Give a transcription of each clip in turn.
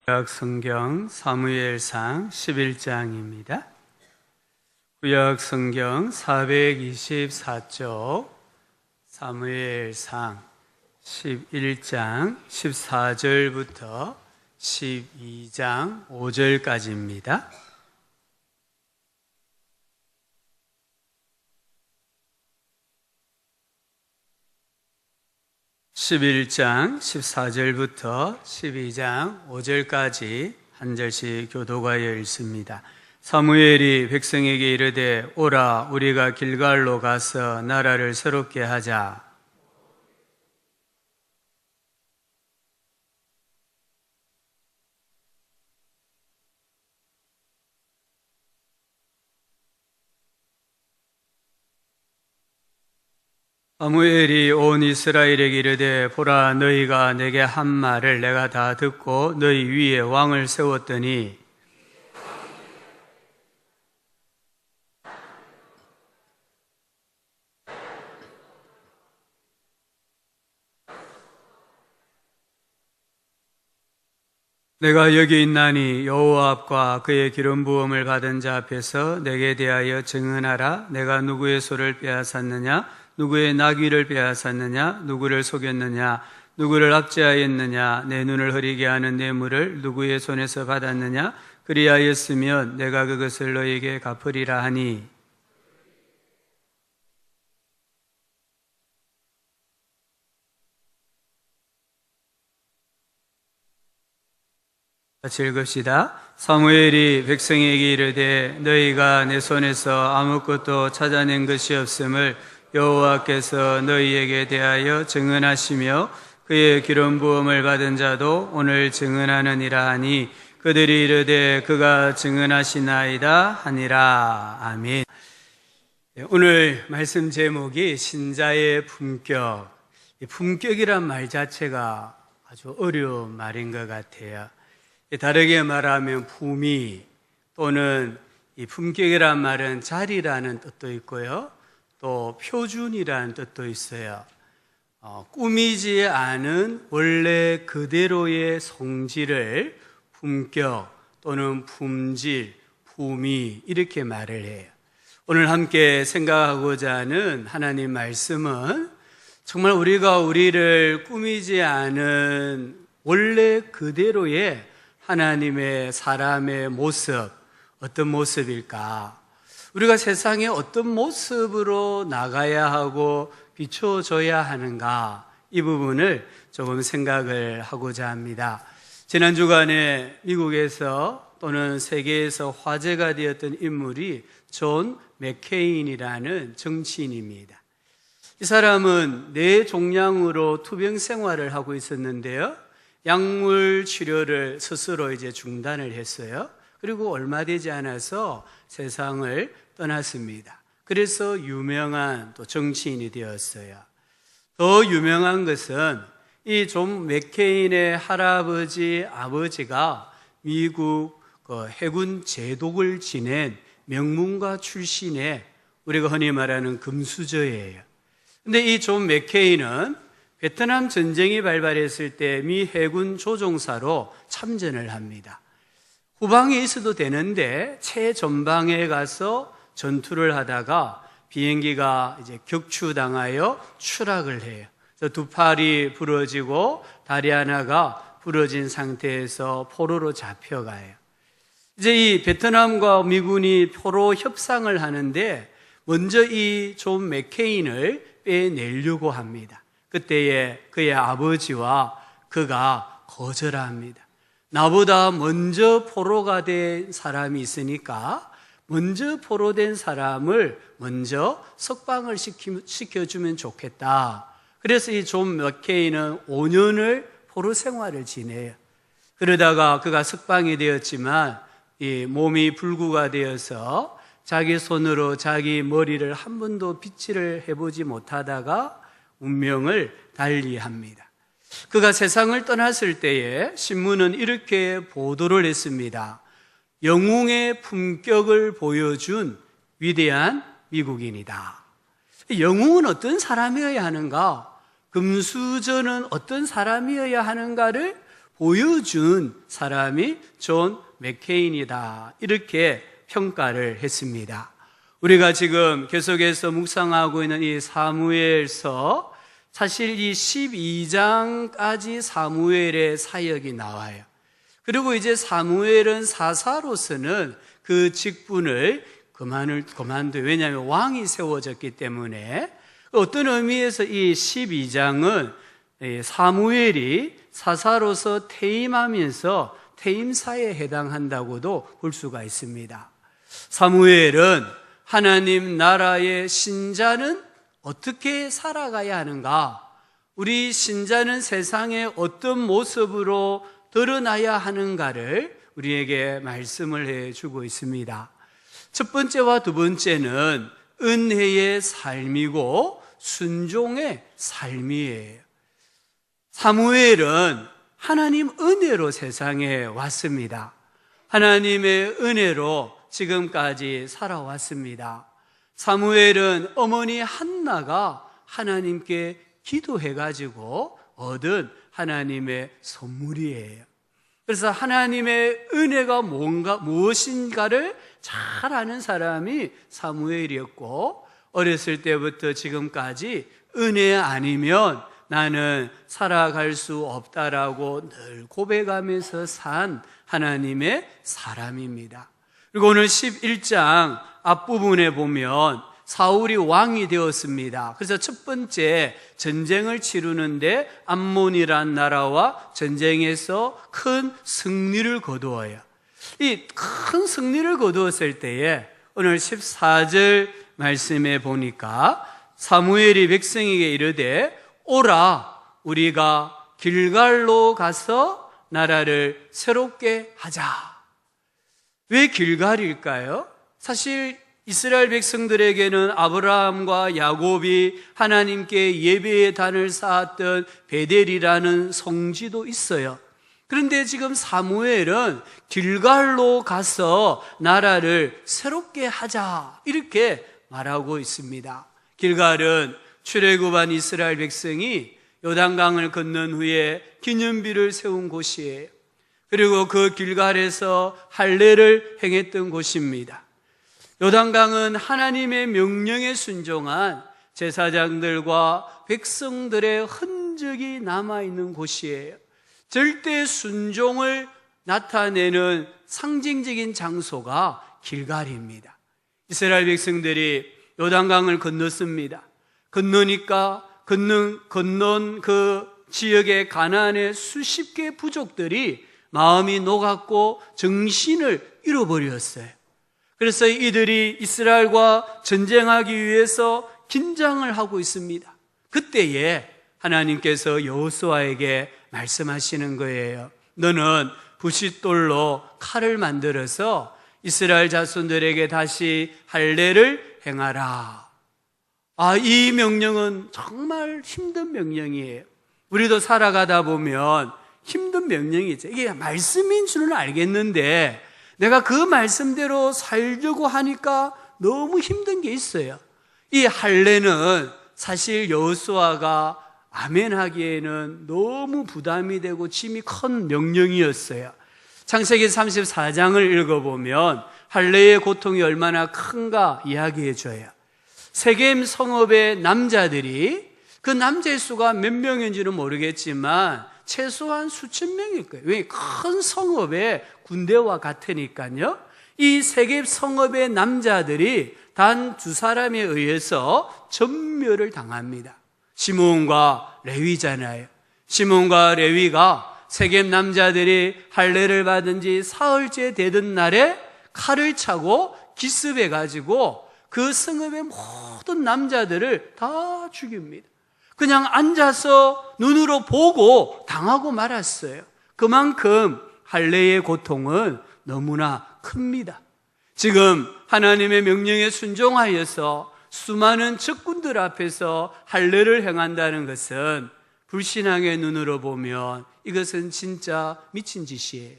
구약 성경 사무엘상 11장입니다. 구약 성경 424쪽 사무엘상 11장 14절부터 12장 5절까지입니다. (11장) 14절부터 12장 5절까지 한 절씩 교도하여 읽습니다. 사무엘이 백성에게 이르되 오라 우리가 길갈로 가서 나라를 새롭게 하자. 사무엘이 온 이스라엘에게 이르되 보라 너희가 내게 한 말을 내가 다 듣고 너희 위에 왕을 세웠더니 내가 여기 있나니 여호와 앞과 그의 기름 부음을 받은 자 앞에서 내게 대하여 증언하라. 내가 누구의 소를 빼앗았느냐? 누구의 나귀를 빼앗았느냐? 누구를 속였느냐? 누구를 압제하였느냐? 내 눈을 흐리게 하는 뇌물을 누구의 손에서 받았느냐? 그리하였으면 내가 그것을 너에게 갚으리라 하니 같이 읽읍시다. 사무엘이 백성에게 이르되 너희가 내 손에서 아무것도 찾아낸 것이 없음을 여호와께서 너희에게 대하여 증언하시며 그의 기름 부음을 받은 자도 오늘 증언하느니라 하니 그들이 이르되 그가 증언하시나이다 하니라. 아멘. 오늘 말씀 제목이 신자의 품격. 이 품격이란 말 자체가 아주 어려운 말인 것 같아요. 다르게 말하면 품위 또는 이 품격이란 말은 자리라는 뜻도 있고요. 또 표준이라는 뜻도 있어요. 꾸미지 않은 원래 그대로의 성질을 품격 또는 품질, 품위 이렇게 말을 해요. 오늘 함께 생각하고자 하는 하나님 말씀은 정말 우리가 우리를 꾸미지 않은 원래 그대로의 하나님의 사람의 모습, 어떤 모습일까? 우리가 세상에 어떤 모습으로 나가야 하고 비춰줘야 하는가? 이 부분을 조금 생각을 하고자 합니다. 지난 주간에 미국에서 또는 세계에서 화제가 되었던 인물이 존 맥케인이라는 정치인입니다. 이 사람은 뇌종양으로 투병 생활을 하고 있었는데요. 약물 치료를 스스로 중단을 했어요. 그리고 얼마 되지 않아서 세상을 떠났습니다. 그래서 유명한 또 정치인이 되었어요. 더 유명한 것은 이 존 맥케인의 할아버지, 아버지가 미국 해군 제독을 지낸 명문가 출신의 우리가 흔히 말하는 금수저예요. 근데 이 존 맥케인은 베트남 전쟁이 발발했을 때 미 해군 조종사로 참전을 합니다. 후방에 있어도 되는데 최전방에 가서 전투를 하다가 비행기가 격추당하여 추락을 해요. 그래서 두 팔이 부러지고 다리 하나가 부러진 상태에서 포로로 잡혀가요. 이제 이 베트남과 미군이 포로 협상을 하는데 먼저 이 존 맥케인을 빼내려고 합니다. 그때에 그의 아버지와 그가 거절합니다. 나보다 먼저 포로가 된 사람이 있으니까 먼저 포로된 사람을 먼저 석방을 시켜주면 좋겠다. 그래서 이 존 맥케인은 5년을 포로 생활을 지내요. 그러다가 그가 석방이 되었지만 이 몸이 불구가 되어서 자기 손으로 자기 머리를 한 번도 빗질을 해보지 못하다가 운명을 달리합니다. 그가 세상을 떠났을 때에 신문은 이렇게 보도를 했습니다. 영웅의 품격을 보여준 위대한 미국인이다. 영웅은 어떤 사람이어야 하는가? 금수저는 어떤 사람이어야 하는가를 보여준 사람이 존 맥케인이다. 이렇게 평가를 했습니다. 우리가 지금 계속해서 묵상하고 있는 이 사무엘서, 사실 이 12장까지 사무엘의 사역이 나와요. 그리고 이제 사무엘은 사사로서는 그 직분을 그만둬요. 왜냐하면 왕이 세워졌기 때문에. 어떤 의미에서 이 12장은 사무엘이 사사로서 퇴임하면서 퇴임사에 해당한다고도 볼 수가 있습니다. 사무엘은 하나님 나라의 신자는 어떻게 살아가야 하는가? 우리 신자는 세상에 어떤 모습으로 드러나야 하는가를 우리에게 말씀을 해주고 있습니다. 첫 번째와 두 번째는 은혜의 삶이고 순종의 삶이에요. 사무엘은 하나님 은혜로 세상에 왔습니다. 하나님의 은혜로 지금까지 살아왔습니다. 사무엘은 어머니 한나가 하나님께 기도해가지고 얻은 하나님의 선물이에요. 그래서 하나님의 은혜가 무엇인가를 잘 아는 사람이 사무엘이었고, 어렸을 때부터 지금까지 은혜 아니면 나는 살아갈 수 없다라고 늘 고백하면서 산 하나님의 사람입니다. 그리고 오늘 11장 앞부분에 보면 사울이 왕이 되었습니다. 그래서 첫 번째 전쟁을 치르는데 암몬이란 나라와 전쟁에서 큰 승리를 거두어요. 이 큰 승리를 거두었을 때에 오늘 14절 말씀에 보니까 사무엘이 백성에게 이르되 오라, 우리가 길갈로 가서 나라를 새롭게 하자. 왜 길갈일까요? 사실 이스라엘 백성들에게는 아브라함과 야곱이 하나님께 예배의 단을 쌓았던 베델이라는 성지도 있어요. 그런데 지금 사무엘은 길갈로 가서 나라를 새롭게 하자, 이렇게 말하고 있습니다. 길갈은 출애굽한 이스라엘 백성이 요단강을 건넌 후에 기념비를 세운 곳이에요. 그리고 그 길갈에서 할례를 행했던 곳입니다. 요단강은 하나님의 명령에 순종한 제사장들과 백성들의 흔적이 남아있는 곳이에요. 절대 순종을 나타내는 상징적인 장소가 길갈입니다. 이스라엘 백성들이 요단강을 건넜습니다. 건너니까 건넌 그 지역의 가나안의 수십 개의 부족들이 마음이 녹았고 정신을 잃어버렸어요. 그래서 이들이 이스라엘과 전쟁하기 위해서 긴장을 하고 있습니다. 그때에 하나님께서 여호수아에게 말씀하시는 거예요. 너는 부싯돌로 칼을 만들어서 이스라엘 자손들에게 다시 할례를 행하라. 이 명령은 정말 힘든 명령이에요. 우리도 살아가다 보면 힘든 명령이죠. 이게 말씀인 줄은 알겠는데 내가 그 말씀대로 살려고 하니까 너무 힘든 게 있어요. 이 할례는 사실 여호수아가 아멘하기에는 너무 부담이 되고 짐이 큰 명령이었어요. 창세기 34장을 읽어보면 할례의 고통이 얼마나 큰가 이야기해줘요. 세겜 성읍의 남자들이, 그 남자의 수가 몇 명인지는 모르겠지만 최소한 수천 명일 거예요. 왜? 큰 성읍의 군대와 같으니까요. 이 세겜 성읍의 남자들이 단 두 사람에 의해서 전멸을 당합니다. 시므온과 레위잖아요. 시므온과 레위가 세겜 남자들이 할례를 받은 지 사흘째 되던 날에 칼을 차고 기습해가지고 그 성읍의 모든 남자들을 다 죽입니다. 그냥 앉아서 눈으로 보고 당하고 말았어요. 그만큼 할례의 고통은 너무나 큽니다. 지금 하나님의 명령에 순종하여서 수많은 적군들 앞에서 할례를 행한다는 것은 불신앙의 눈으로 보면 이것은 진짜 미친 짓이에요.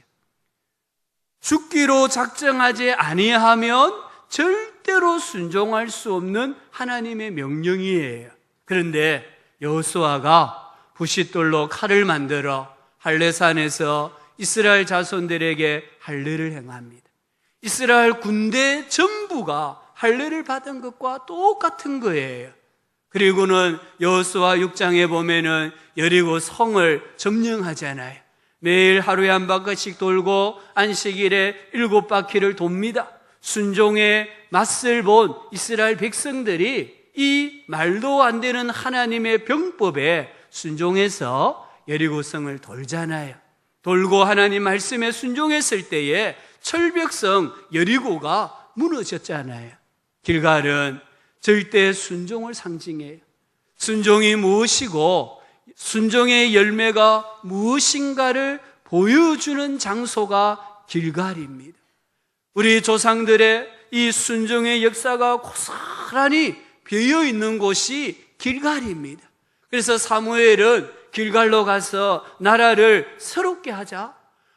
죽기로 작정하지 아니하면 절대로 순종할 수 없는 하나님의 명령이에요. 그런데 여호수아가 부싯돌로 칼을 만들어 할례산에서 이스라엘 자손들에게 할례를 행합니다. 이스라엘 군대 전부가 할례를 받은 것과 똑같은 거예요. 그리고는 여호수아 6장에 보면은 여리고 성을 점령하잖아요. 매일 하루에 한 바퀴씩 돌고 안식일에 7바퀴를 돕니다. 순종의 맛을 본 이스라엘 백성들이 이 말도 안 되는 하나님의 병법에 순종해서 여리고성을 돌잖아요. 돌고 하나님 말씀에 순종했을 때에 철벽성 여리고가 무너졌잖아요. 길갈은 절대 순종을 상징해요. 순종이 무엇이고 순종의 열매가 무엇인가를 보여주는 장소가 길갈입니다. 우리 조상들의 이 순종의 역사가 고스란히 배어 있는 곳이 길갈입니다. 그래서 사무엘은 길갈로 가서 나라를 새롭게 하자.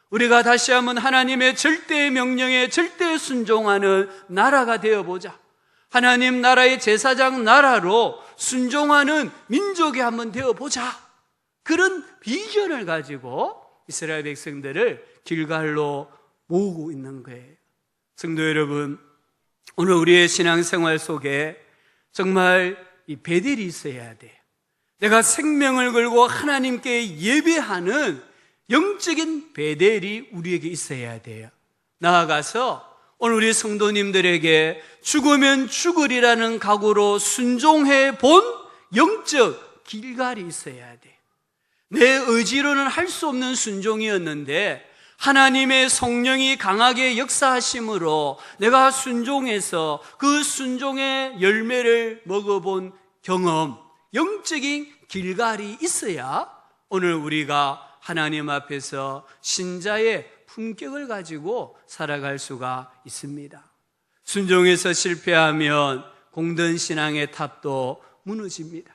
우리가 다시 한번 하나님의 절대 명령에 절대 순종하는 나라가 되어보자. 하나님 나라의 제사장 나라로 순종하는 민족이 한번 되어보자. 그런 비전을 가지고 이스라엘 백성들을 길갈로 모으고 있는 거예요. 성도 여러분, 오늘 우리의 신앙생활 속에 정말 이 베델이 있어야 돼요. 내가 생명을 걸고 하나님께 예배하는 영적인 베델이 우리에게 있어야 돼요. 나아가서 오늘 우리 성도님들에게 죽으면 죽으리라는 각오로 순종해 본 영적 길갈이 있어야 돼요. 내 의지로는 할 수 없는 순종이었는데 하나님의 성령이 강하게 역사하심으로 내가 순종해서 그 순종의 열매를 먹어본 경험, 영적인 길갈이 있어야 오늘 우리가 하나님 앞에서 신자의 품격을 가지고 살아갈 수가 있습니다. 순종해서 실패하면 공든 신앙의 탑도 무너집니다.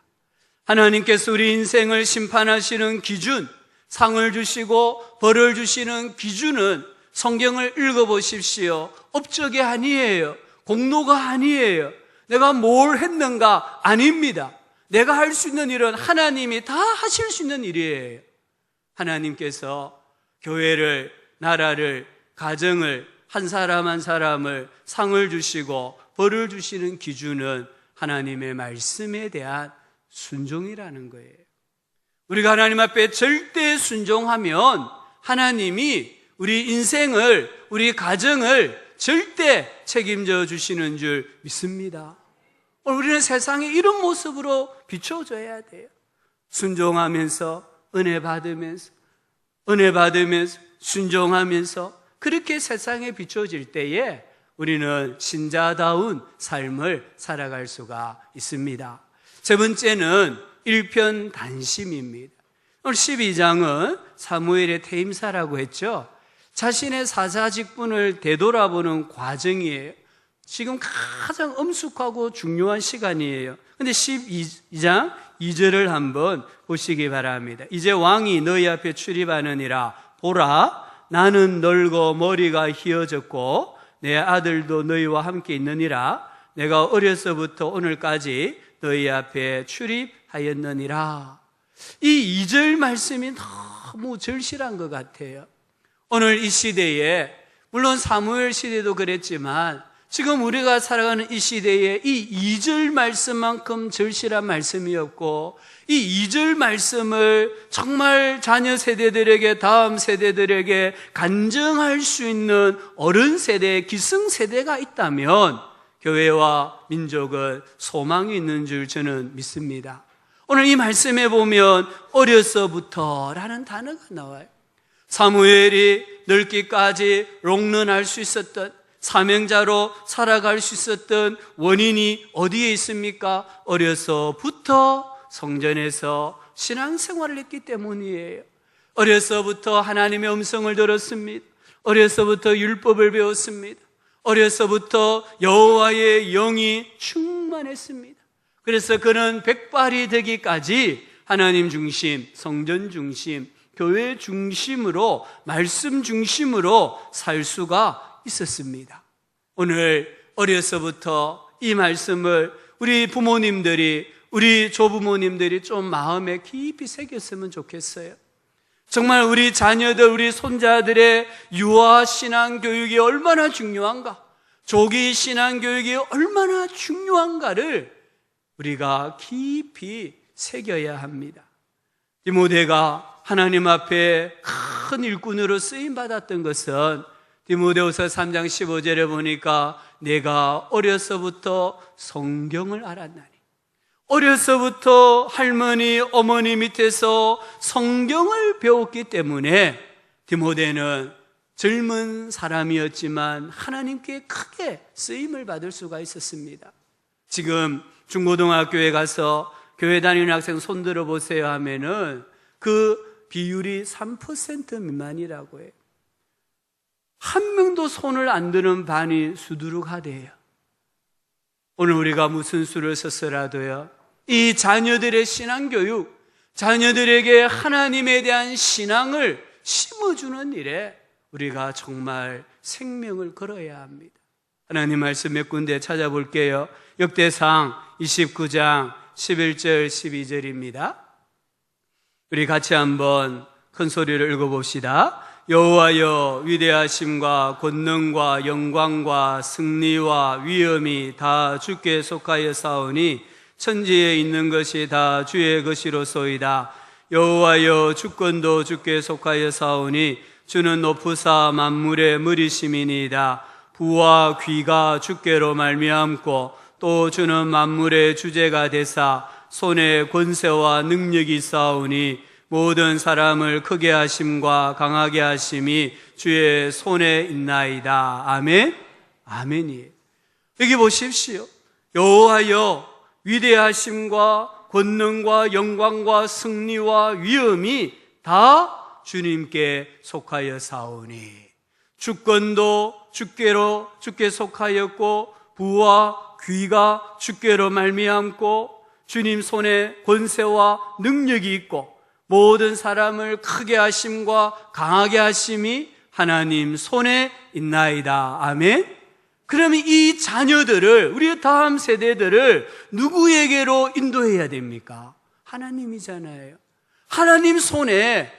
하나님께서 우리 인생을 심판하시는 기준, 상을 주시고 벌을 주시는 기준은 성경을 읽어보십시오. 업적이 아니에요. 공로가 아니에요. 내가 뭘 했는가? 아닙니다. 내가 할 수 있는 일은 하나님이 다 하실 수 있는 일이에요. 하나님께서 교회를, 나라를, 가정을, 한 사람 한 사람을 상을 주시고 벌을 주시는 기준은 하나님의 말씀에 대한 순종이라는 거예요. 우리가 하나님 앞에 절대 순종하면 하나님이 우리 인생을, 우리 가정을 절대 책임져 주시는 줄 믿습니다. 우리는 세상에 이런 모습으로 비춰줘야 돼요. 순종하면서 은혜 받으면서 순종하면서 그렇게 세상에 비춰질 때에 우리는 신자다운 삶을 살아갈 수가 있습니다. 세 번째는 일편단심입니다. 오늘 12장은 사무엘의 퇴임사라고 했죠. 자신의 사사직분을 되돌아보는 과정이에요. 지금 가장 엄숙하고 중요한 시간이에요. 근데 12장 2절을 한번 보시기 바랍니다. 이제 왕이 너희 앞에 출입하느니라. 보라, 나는 늙어 머리가 희어졌고 내 아들도 너희와 함께 있느니라. 내가 어려서부터 오늘까지 너희 앞에 출입하였느니라. 이 2절 말씀이 너무 절실한 것 같아요. 오늘 이 시대에, 물론 사무엘 시대도 그랬지만 지금 우리가 살아가는 이 시대에 이 2절 말씀만큼 절실한 말씀이었고, 이 2절 말씀을 정말 자녀 세대들에게, 다음 세대들에게 간증할 수 있는 어른 세대, 기성 세대가 있다면 교회와 민족은 소망이 있는 줄 저는 믿습니다. 오늘 이 말씀에 보면 어려서부터라는 단어가 나와요. 사무엘이 늙기까지 롱런할 수 있었던, 사명자로 살아갈 수 있었던 원인이 어디에 있습니까? 어려서부터 성전에서 신앙생활을 했기 때문이에요. 어려서부터 하나님의 음성을 들었습니다. 어려서부터 율법을 배웠습니다. 어려서부터 여호와의 영이 충만했습니다. 그래서 그는 백발이 되기까지 하나님 중심, 성전 중심, 교회 중심으로, 말씀 중심으로 살 수가 있었습니다. 오늘 어려서부터 이 말씀을 우리 부모님들이, 우리 조부모님들이 좀 마음에 깊이 새겼으면 좋겠어요. 정말 우리 자녀들, 우리 손자들의 유아 신앙 교육이 얼마나 중요한가, 조기 신앙 교육이 얼마나 중요한가를 우리가 깊이 새겨야 합니다. 디모데가 하나님 앞에 큰 일꾼으로 쓰임받았던 것은 디모데후서 3장 15절에 보니까 내가 어려서부터 성경을 알았나니, 어려서부터 할머니, 어머니 밑에서 성경을 배웠기 때문에 디모데는 젊은 사람이었지만 하나님께 크게 쓰임을 받을 수가 있었습니다. 지금 중고등학교에 가서 교회 다니는 학생 손 들어보세요 하면은 그 비율이 3% 미만이라고 해요. 한 명도 손을 안 드는 반이 수두룩하대요. 오늘 우리가 무슨 수를 썼어라도요, 이 자녀들의 신앙교육, 자녀들에게 하나님에 대한 신앙을 심어주는 일에 우리가 정말 생명을 걸어야 합니다. 하나님 말씀 몇 군데 찾아볼게요. 역대상 29장 11절 12절입니다. 우리 같이 한번 큰 소리를 읽어봅시다. 여호와여, 위대하심과 권능과 영광과 승리와 위엄이 다 주께 속하여 싸우니 천지에 있는 것이 다 주의 것이로소이다. 여호와여, 주권도 주께 속하여 싸우니 주는 높으사 만물의 머리심이니이다. 부와 귀가 주께로 말미암고 또 주는 만물의 주제가 되사 손에 권세와 능력이 있사오니 모든 사람을 크게 하심과 강하게 하심이 주의 손에 있나이다. 아멘. 아멘이에요. 여기 보십시오. 여호와여, 위대하심과 권능과 영광과 승리와 위엄이 다 주님께 속하여 사오니 주권도 주께 속하였고 부와 귀가 주께로 말미암고 주님 손에 권세와 능력이 있고 모든 사람을 크게 하심과 강하게 하심이 하나님 손에 있나이다. 아멘. 그러면 이 자녀들을, 우리 다음 세대들을 누구에게로 인도해야 됩니까? 하나님이잖아요. 하나님 손에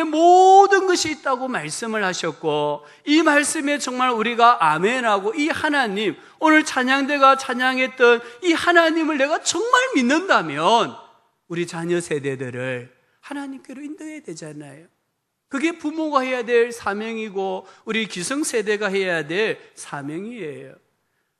모든 것이 있다고 말씀을 하셨고, 이 말씀에 정말 우리가 아멘하고 이 하나님, 오늘 찬양대가 찬양했던 이 하나님을 내가 정말 믿는다면 우리 자녀 세대들을 하나님께로 인도해야 되잖아요. 그게 부모가 해야 될 사명이고 우리 기성세대가 해야 될 사명이에요.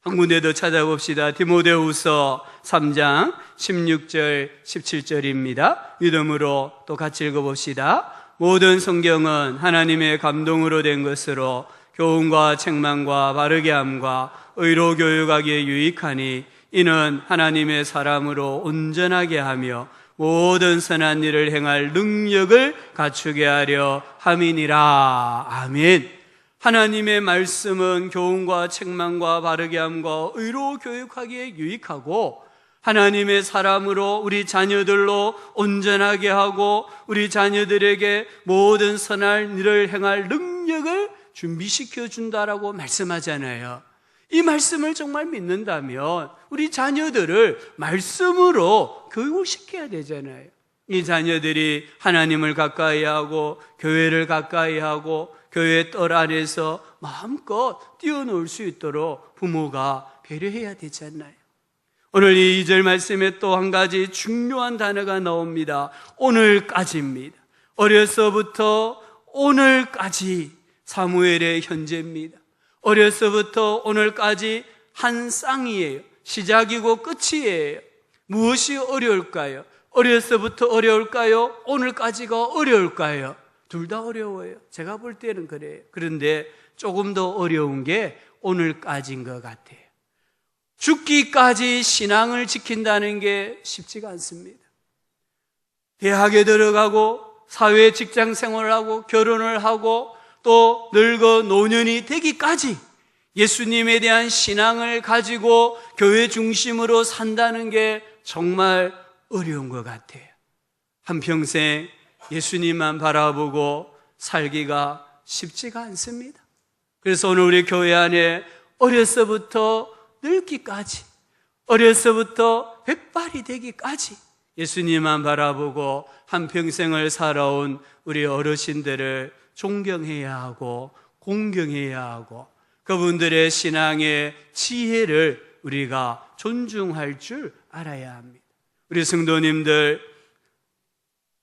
한 군데 더 찾아봅시다. 디모데후서 3장 16절 17절입니다. 믿음으로 또 같이 읽어봅시다. 모든 성경은 하나님의 감동으로 된 것으로 교훈과 책망과 바르게 함과 의로 교육하기에 유익하니 이는 하나님의 사람으로 온전하게 하며 모든 선한 일을 행할 능력을 갖추게 하려 함이니라. 아멘. 하나님의 말씀은 교훈과 책망과 바르게 함과 의로 교육하기에 유익하고 하나님의 사람으로 우리 자녀들로 온전하게 하고 우리 자녀들에게 모든 선한 일을 행할 능력을 준비시켜 준다라고 말씀하잖아요. 이 말씀을 정말 믿는다면 우리 자녀들을 말씀으로 교육을 시켜야 되잖아요. 이 자녀들이 하나님을 가까이 하고 교회를 가까이 하고 교회 뜰 안에서 마음껏 뛰어놀 수 있도록 부모가 배려해야 되지 않나요? 오늘 이 2절 말씀에 또 한 가지 중요한 단어가 나옵니다. 오늘까지입니다. 어려서부터 오늘까지 사무엘의 현재입니다. 어려서부터 오늘까지 한 쌍이에요. 시작이고 끝이에요. 무엇이 어려울까요? 어려서부터 어려울까요? 오늘까지가 어려울까요? 둘 다 어려워요. 제가 볼 때는 그래요. 그런데 조금 더 어려운 게 오늘까지인 것 같아요. 죽기까지 신앙을 지킨다는 게 쉽지가 않습니다. 대학에 들어가고 사회 직장 생활을 하고 결혼을 하고 또 늙어 노년이 되기까지 예수님에 대한 신앙을 가지고 교회 중심으로 산다는 게 정말 어려운 것 같아요. 한평생 예수님만 바라보고 살기가 쉽지가 않습니다. 그래서 오늘 우리 교회 안에 어려서부터 늙기까지, 어려서부터 백발이 되기까지 예수님만 바라보고 한평생을 살아온 우리 어르신들을 존경해야 하고 공경해야 하고 그분들의 신앙의 지혜를 우리가 존중할 줄 알아야 합니다. 우리 성도님들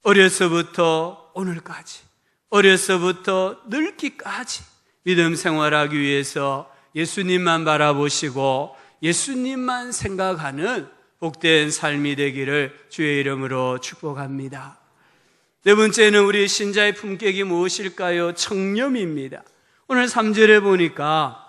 어려서부터 오늘까지, 어려서부터 늙기까지 믿음 생활하기 위해서 예수님만 바라보시고 예수님만 생각하는 복된 삶이 되기를 주의 이름으로 축복합니다. 네 번째는 우리 신자의 품격이 무엇일까요? 청렴입니다. 오늘 3절에 보니까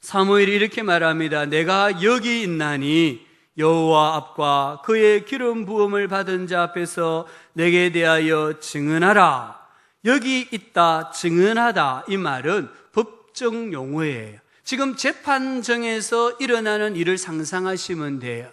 사무엘이 이렇게 말합니다. 내가 여기 있나니 여호와 앞과 그의 기름 부음을 받은 자 앞에서 내게 대하여 증언하라. 여기 있다, 증언하다, 이 말은 법정 용어예요. 지금 재판정에서 일어나는 일을 상상하시면 돼요.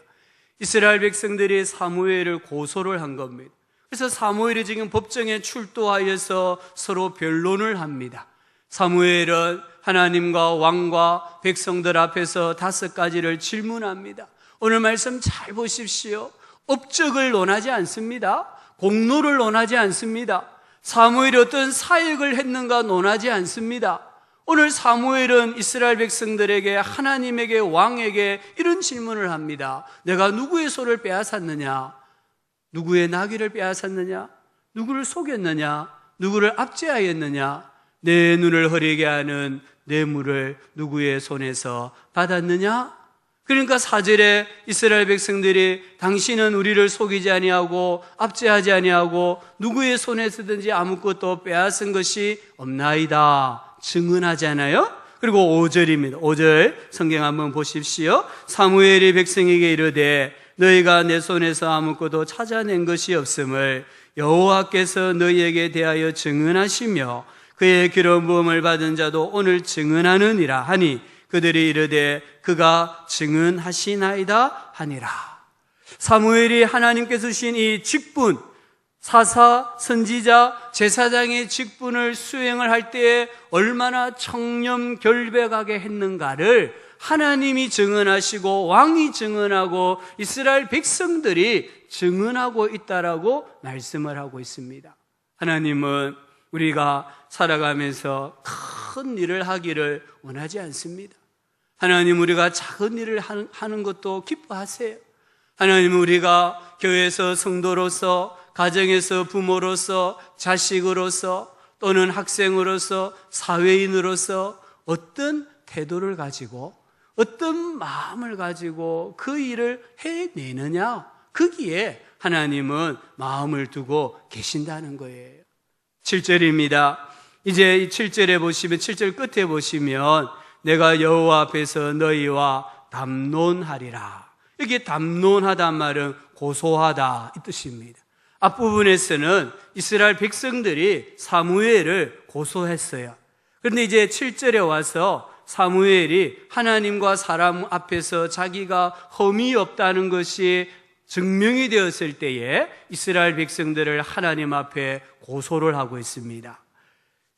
이스라엘 백성들이 사무엘을 고소를 한 겁니다. 그래서 사무엘이 지금 법정에 출두하여서 서로 변론을 합니다. 사무엘은 하나님과 왕과 백성들 앞에서 5가지를 질문합니다. 오늘 말씀 잘 보십시오. 업적을 논하지 않습니다. 공로를 논하지 않습니다. 사무엘이 어떤 사역을 했는가 논하지 않습니다. 오늘 사무엘은 이스라엘 백성들에게, 하나님에게, 왕에게 이런 질문을 합니다. 내가 누구의 소를 빼앗았느냐? 누구의 나귀를 빼앗았느냐? 누구를 속였느냐? 누구를 압제하였느냐? 내 눈을 흐리게 하는 뇌물을 누구의 손에서 받았느냐? 그러니까 4절에 이스라엘 백성들이 당신은 우리를 속이지 아니하고 압제하지 아니하고 누구의 손에서든지 아무것도 빼앗은 것이 없나이다 증언하잖아요. 그리고 5절입니다. 5절 성경 한번 보십시오. 사무엘이 백성에게 이르되 너희가 내 손에서 아무것도 찾아낸 것이 없음을 여호와께서 너희에게 대하여 증언하시며 그의 기름 부음을 받은 자도 오늘 증언하느니라 하니 그들이 이르되 그가 증언하시나이다 하니라. 사무엘이 하나님께서 주신 이 직분, 사사, 선지자, 제사장의 직분을 수행을 할 때에 얼마나 청렴 결백하게 했는가를 하나님이 증언하시고 왕이 증언하고 이스라엘 백성들이 증언하고 있다라고 말씀을 하고 있습니다. 하나님은 우리가 살아가면서 큰 일을 하기를 원하지 않습니다. 하나님 우리가 작은 일을 하는 것도 기뻐하세요. 하나님은 우리가 교회에서 성도로서, 가정에서 부모로서, 자식으로서, 또는 학생으로서, 사회인으로서 어떤 태도를 가지고 어떤 마음을 가지고 그 일을 해내느냐, 거기에 하나님은 마음을 두고 계신다는 거예요. 7절입니다. 이제 이 7절에 보시면, 7절 끝에 보시면 내가 여호와 앞에서 너희와 담론하리라. 여기 담론하다 말은 고소하다 이 뜻입니다. 앞부분에서는 이스라엘 백성들이 사무엘을 고소했어요. 그런데 이제 7절에 와서 사무엘이 하나님과 사람 앞에서 자기가 흠이 없다는 것이 증명이 되었을 때에 이스라엘 백성들을 하나님 앞에 고소를 하고 있습니다.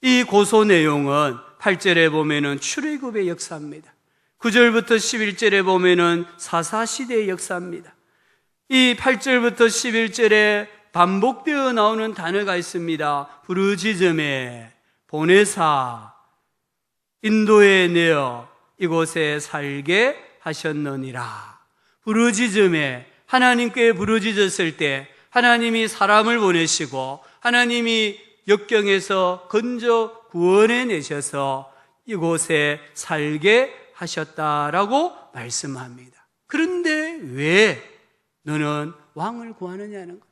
이 고소 내용은 8절에 보면은 출애굽의 역사입니다. 9절부터 11절에 보면은 사사시대의 역사입니다. 이 8절부터 11절에 반복되어 나오는 단어가 있습니다. 부르짖음에, 보내사, 인도에 내어 이곳에 살게 하셨느니라. 부르짖음에, 하나님께 부르짖었을 때 하나님이 사람을 보내시고 하나님이 역경에서 건져 구원해 내셔서 이곳에 살게 하셨다라고 말씀합니다. 그런데 왜 너는 왕을 구하느냐는 거예요.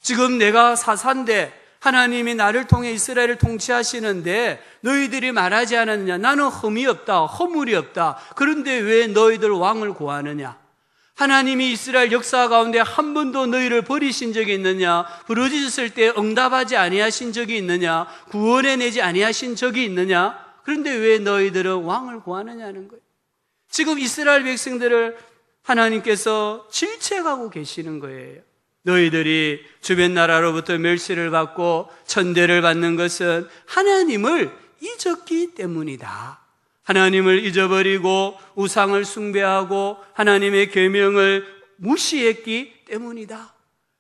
지금 내가 사사인데 하나님이 나를 통해 이스라엘을 통치하시는데 너희들이 말하지 않았느냐? 나는 흠이 없다, 허물이 없다. 그런데 왜 너희들 왕을 구하느냐? 하나님이 이스라엘 역사 가운데 한 번도 너희를 버리신 적이 있느냐? 부르짖었을 때 응답하지 아니하신 적이 있느냐? 구원해내지 아니하신 적이 있느냐? 그런데 왜 너희들은 왕을 구하느냐는 거예요. 지금 이스라엘 백성들을 하나님께서 질책하고 계시는 거예요. 너희들이 주변 나라로부터 멸시를 받고 천대를 받는 것은 하나님을 잊었기 때문이다. 하나님을 잊어버리고 우상을 숭배하고 하나님의 계명을 무시했기 때문이다.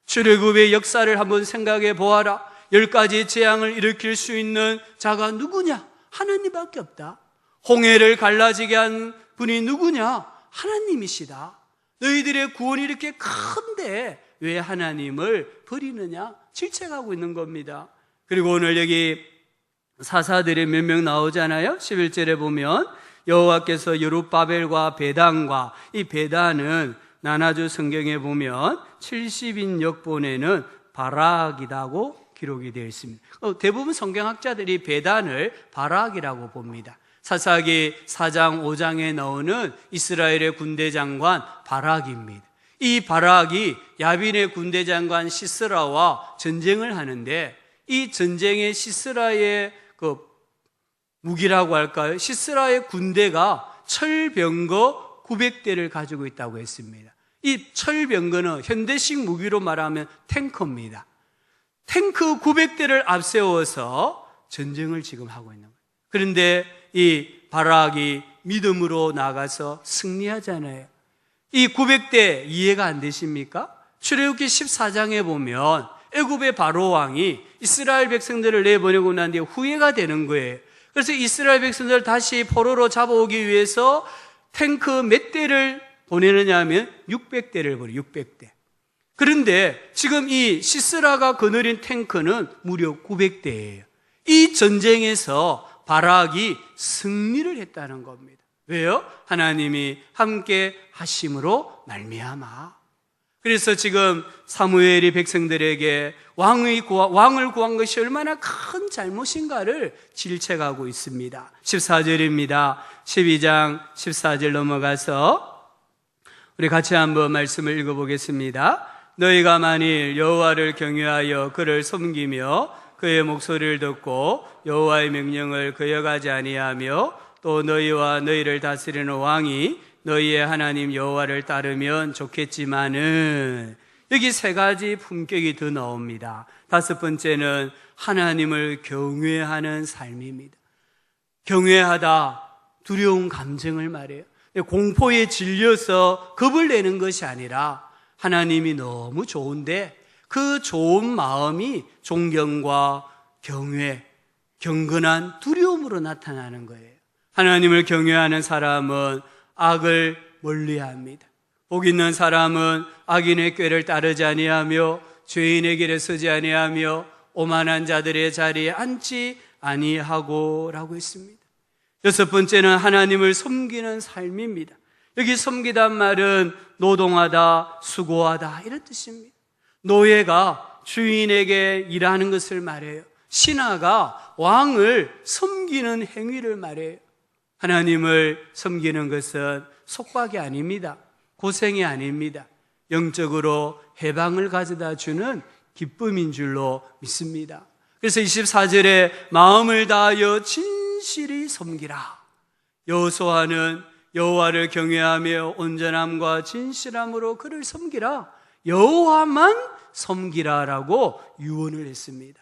출애굽의 역사를 한번 생각해 보아라. 10가지 재앙을 일으킬 수 있는 자가 누구냐? 하나님밖에 없다. 홍해를 갈라지게 한 분이 누구냐? 하나님이시다. 너희들의 구원이 이렇게 큰데 왜 하나님을 버리느냐? 질책하고 있는 겁니다. 그리고 오늘 여기 사사들이 몇 명 나오잖아요. 11절에 보면 여호와께서 여룹바벨과 베단과, 이 베단은 나나주 성경에 보면 70인 역본에는 바락이라고 기록이 되어 있습니다. 대부분 성경학자들이 베단을 바락이라고 봅니다. 사사기 4장 5장에 나오는 이스라엘의 군대 장관 바락입니다. 이 바락이 야빈의 군대 장관 시스라와 전쟁을 하는데, 이 전쟁의 시스라의 무기라고 할까요? 시스라의 군대가 철병거 900대를 가지고 있다고 했습니다. 이 철병거는 현대식 무기로 말하면 탱커입니다. 탱크 900대를 앞세워서 전쟁을 지금 하고 있는 거예요. 그런데 이 바락이 믿음으로 나가서 승리하잖아요. 이 900대 이해가 안 되십니까? 출애굽기 14장에 보면 애굽의 바로 왕이 이스라엘 백성들을 내보내고 난 뒤에 후회가 되는 거예요. 그래서 이스라엘 백성들을 다시 포로로 잡아오기 위해서 탱크 몇 대를 보내느냐 하면 600대를 보내요. 600대. 그런데 지금 이 시스라가 거느린 탱크는 무려 900대예요. 이 전쟁에서 바락이 승리를 했다는 겁니다. 왜요? 하나님이 함께 하심으로 말미암아. 그래서 지금 사무엘이 백성들에게 왕을 구한 것이 얼마나 큰 잘못인가를 질책하고 있습니다. 14절입니다. 12장 14절 넘어가서 우리 같이 한번 말씀을 읽어보겠습니다. 너희가 만일 여호와를 경외하여 그를 섬기며 그의 목소리를 듣고 여호와의 명령을 거역하지 아니하며 또 너희와 너희를 다스리는 왕이 너희의 하나님 여호와를 따르면 좋겠지만은, 여기 세 가지 품격이 더 나옵니다. 다섯 번째는 하나님을 경외하는 삶입니다. 경외하다, 두려운 감정을 말해요. 공포에 질려서 겁을 내는 것이 아니라 하나님이 너무 좋은데 그 좋은 마음이 존경과 경외, 경건한 두려움으로 나타나는 거예요. 하나님을 경외하는 사람은 악을 멀리합니다. 복 있는 사람은 악인의 꾀를 따르지 아니하며 죄인의 길에 서지 아니하며 오만한 자들의 자리에 앉지 아니하고 라고 했습니다. 여섯 번째는 하나님을 섬기는 삶입니다. 여기 섬기단 말은 노동하다, 수고하다 이런 뜻입니다. 노예가 주인에게 일하는 것을 말해요. 신하가 왕을 섬기는 행위를 말해요. 하나님을 섬기는 것은 속박이 아닙니다. 고생이 아닙니다. 영적으로 해방을 가져다 주는 기쁨인 줄로 믿습니다. 그래서 24절에 마음을 다하여 진실히 섬기라. 여호수아는 여호와를 경외하며 온전함과 진실함으로 그를 섬기라. 여호와만 섬기라라고 유언을 했습니다.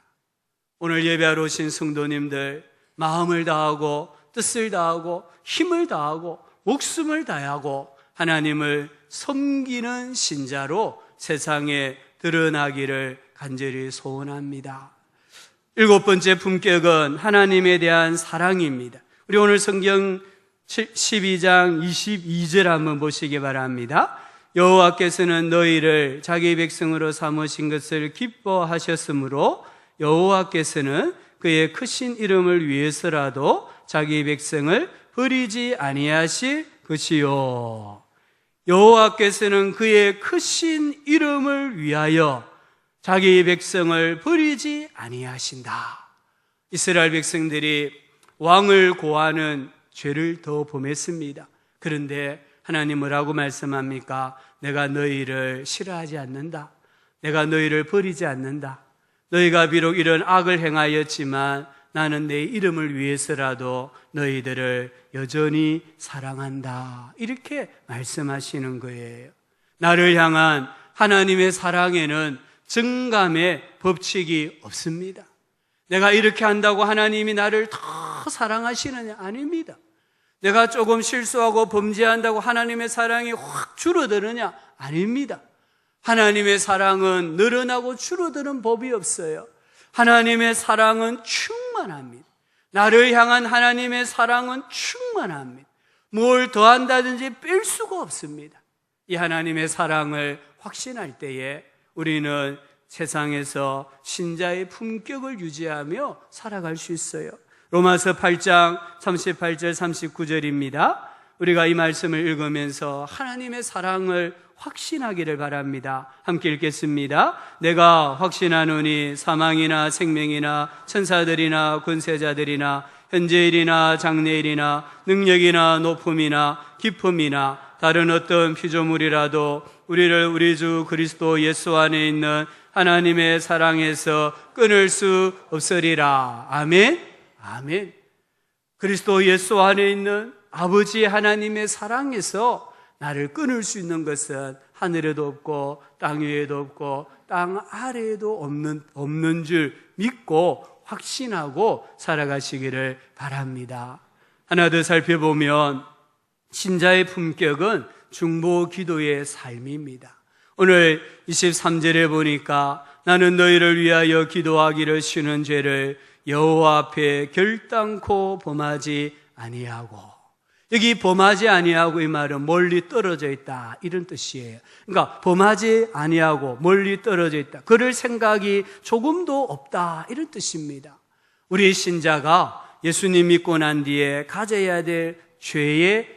오늘 예배하러 오신 성도님들, 마음을 다하고 뜻을 다하고 힘을 다하고 목숨을 다하고 하나님을 섬기는 신자로 세상에 드러나기를 간절히 소원합니다. 일곱 번째 품격은 하나님에 대한 사랑입니다. 우리 오늘 성경 12장 22절 한번 보시기 바랍니다. 여호와께서는 너희를 자기 백성으로 삼으신 것을 기뻐하셨으므로 여호와께서는 그의 크신 이름을 위해서라도 자기 백성을 버리지 아니하실 것이요. 여호와께서는 그의 크신 이름을 위하여 자기 백성을 버리지 아니하신다. 이스라엘 백성들이 왕을 고하는 죄를 더 범했습니다. 그런데 하나님 뭐라고 말씀합니까? 내가 너희를 싫어하지 않는다. 내가 너희를 버리지 않는다. 너희가 비록 이런 악을 행하였지만 나는 내 이름을 위해서라도 너희들을 여전히 사랑한다. 이렇게 말씀하시는 거예요. 나를 향한 하나님의 사랑에는 정감의 법칙이 없습니다. 내가 이렇게 한다고 하나님이 나를 더 사랑하시느냐? 아닙니다. 내가 조금 실수하고 범죄한다고 하나님의 사랑이 확 줄어드느냐? 아닙니다. 하나님의 사랑은 늘어나고 줄어드는 법이 없어요. 하나님의 사랑은 충만합니다. 나를 향한 하나님의 사랑은 충만합니다. 뭘 더한다든지 뺄 수가 없습니다. 이 하나님의 사랑을 확신할 때에 우리는 세상에서 신자의 품격을 유지하며 살아갈 수 있어요. 로마서 8장 38절 39절입니다. 우리가 이 말씀을 읽으면서 하나님의 사랑을 확신하기를 바랍니다. 함께 읽겠습니다. 내가 확신하노니 사망이나 생명이나 천사들이나 권세자들이나 현재일이나 장래일이나 능력이나 높음이나 깊음이나 다른 어떤 피조물이라도 우리를 우리 주 그리스도 예수 안에 있는 하나님의 사랑에서 끊을 수 없으리라. 아멘. 아멘. 그리스도 예수 안에 있는 아버지 하나님의 사랑에서 나를 끊을 수 있는 것은 하늘에도 없고 땅 위에도 없고 땅 아래에도 없는 줄 믿고 확신하고 살아가시기를 바랍니다. 하나 더 살펴보면 신자의 품격은 중보 기도의 삶입니다. 오늘 23절에 보니까 나는 너희를 위하여 기도하기를 쉬는 죄를 여호와 앞에 결단코 범하지 아니하고, 여기 범하지 아니하고 이 말은 멀리 떨어져 있다 이런 뜻이에요. 그러니까 범하지 아니하고 멀리 떨어져 있다, 그럴 생각이 조금도 없다 이런 뜻입니다. 우리 신자가 예수님 믿고 난 뒤에 가져야 될 죄의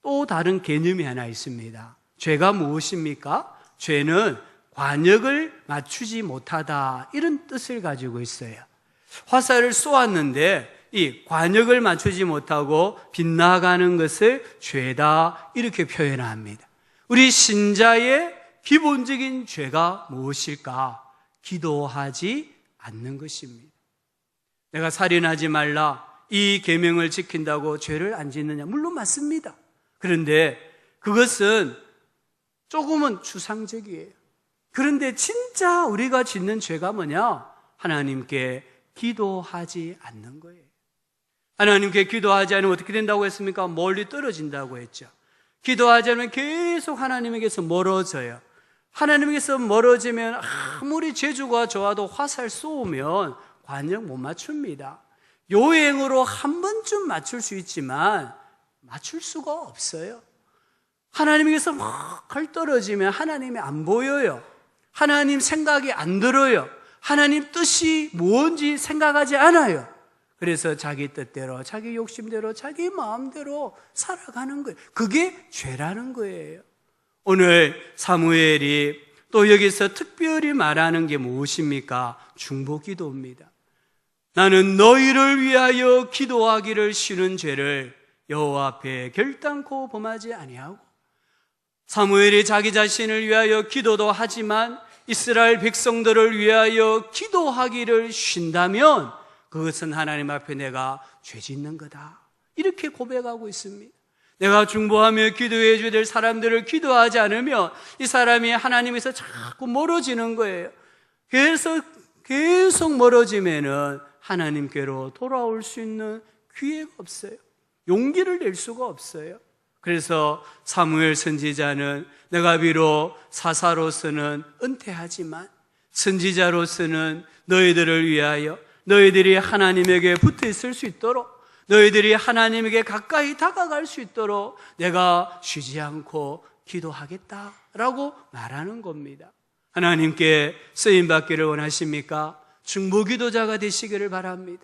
또 다른 개념이 하나 있습니다. 죄가 무엇입니까? 죄는 관역을 맞추지 못하다 이런 뜻을 가지고 있어요. 화살을 쏘았는데 이 관역을 맞추지 못하고 빗나가는 것을 죄다 이렇게 표현합니다. 우리 신자의 기본적인 죄가 무엇일까? 기도하지 않는 것입니다. 내가 살인하지 말라 이 계명을 지킨다고 죄를 안 짓느냐? 물론 맞습니다. 그런데 그것은 조금은 추상적이에요. 그런데 진짜 우리가 짓는 죄가 뭐냐? 하나님께 기도하지 않는 거예요. 하나님께 기도하지 않으면 어떻게 된다고 했습니까? 멀리 떨어진다고 했죠. 기도하지 않으면 계속 하나님에게서 멀어져요. 하나님에게서 멀어지면 아무리 재주가 좋아도 화살 쏘면 관역 못 맞춥니다. 요행으로 한 번쯤 맞출 수 있지만 맞출 수가 없어요. 하나님에게서 막 떨어지면 하나님이 안 보여요. 하나님 생각이 안 들어요. 하나님 뜻이 뭔지 생각하지 않아요. 그래서 자기 뜻대로, 자기 욕심대로, 자기 마음대로 살아가는 거예요. 그게 죄라는 거예요. 오늘 사무엘이 또 여기서 특별히 말하는 게 무엇입니까? 중보기도입니다. 나는 너희를 위하여 기도하기를 쉬는 죄를 여호와 앞에 결단코 범하지 아니하고, 사무엘이 자기 자신을 위하여 기도도 하지만 이스라엘 백성들을 위하여 기도하기를 쉰다면 그것은 하나님 앞에 내가 죄 짓는 거다 이렇게 고백하고 있습니다. 내가 중보하며 기도해 줘야 될 사람들을 기도하지 않으면 이 사람이 하나님에서 자꾸 멀어지는 거예요. 계속 멀어지면은 하나님께로 돌아올 수 있는 기회가 없어요. 용기를 낼 수가 없어요. 그래서 사무엘 선지자는 내가 비록 사사로서는 은퇴하지만 선지자로서는 너희들을 위하여, 너희들이 하나님에게 붙어 있을 수 있도록, 너희들이 하나님에게 가까이 다가갈 수 있도록 내가 쉬지 않고 기도하겠다라고 말하는 겁니다. 하나님께 쓰임받기를 원하십니까? 중보기도자가 되시기를 바랍니다.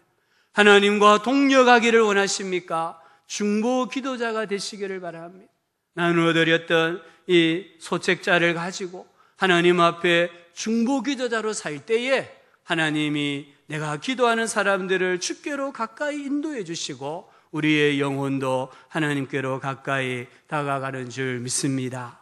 하나님과 동력하기를 원하십니까? 중보기도자가 되시기를 바랍니다. 나누어드렸던 이 소책자를 가지고 하나님 앞에 중보기도자로 살 때에 하나님이 내가 기도하는 사람들을 주께로 가까이 인도해 주시고 우리의 영혼도 하나님께로 가까이 다가가는 줄 믿습니다.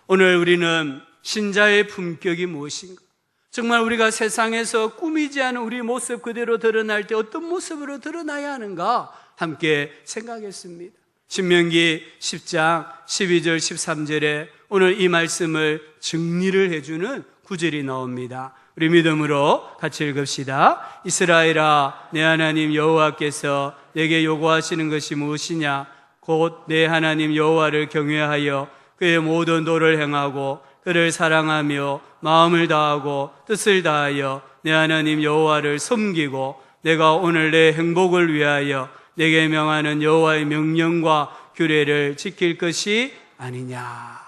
오늘 우리는 신자의 품격이 무엇인가? 정말 우리가 세상에서 꾸미지 않은 우리 모습 그대로 드러날 때 어떤 모습으로 드러나야 하는가 함께 생각했습니다. 신명기 10장 12절 13절에 오늘 이 말씀을 정리를 해주는 구절이 나옵니다. 우리 믿음으로 같이 읽읍시다. 이스라엘아, 내 하나님 여호와께서 내게 요구하시는 것이 무엇이냐? 곧 내 하나님 여호와를 경외하여 그의 모든 도를 행하고 그를 사랑하며 마음을 다하고 뜻을 다하여 내 하나님 여호와를 섬기고 내가 오늘 내 행복을 위하여 내게 명하는 여호와의 명령과 규례를 지킬 것이 아니냐.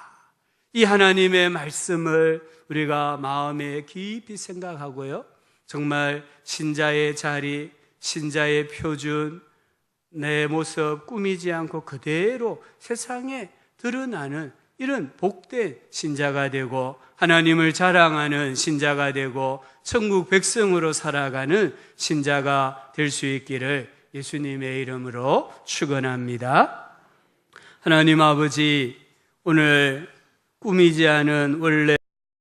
이 하나님의 말씀을 우리가 마음에 깊이 생각하고요, 정말 신자의 자리, 신자의 표준, 내 모습 꾸미지 않고 그대로 세상에 드러나는 이런 복된 신자가 되고 하나님을 자랑하는 신자가 되고 천국 백성으로 살아가는 신자가 될 수 있기를 예수님의 이름으로 축원합니다. 하나님 아버지, 오늘 꾸미지 않은 원래